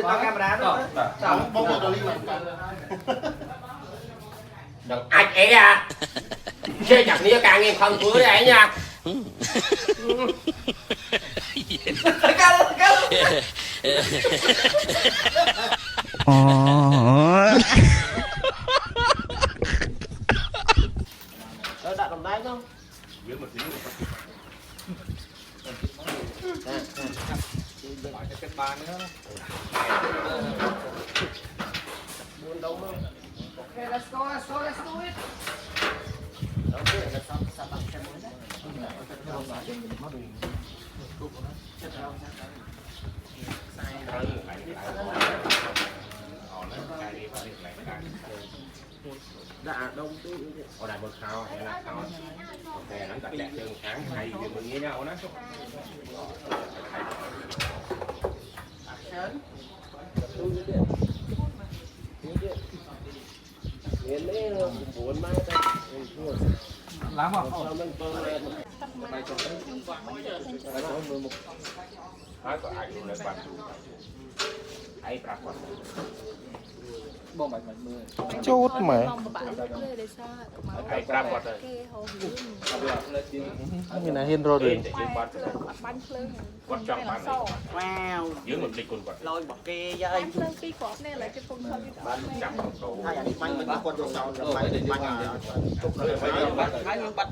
Tao camera đó. Tao bông vào đi làm cả. Đừng ạch ấy à. Chơi chặt nia càng nghiêm không cuối đấy nha. Đặt đồng đáy không? Biết một tí. Hỏi cái bàn nữa. Buồn đâu không? Okay, let's go, let's go, let's do it. Dạ đông tôi Ở đây một khao hay là khao. Ok, nó đặt đẹp chân sáng hay vì mình nghĩ nhau đó. lắm không? Nói có ai cũng lên bàn. Ai bạc quá. Bông bạch mạch mưa. Chút mày. Ai bạc quá rồi. Mình là hiên rồi đi. Quạt trong bàn này. Wow. Dưới một lịch quần quạt. Lôi bọc kê cho anh. Bán trăm cầu. Hai anh đi bánh mình bắt con vô sau, rồi mày đi bánh à. Chúc nó phải bắt.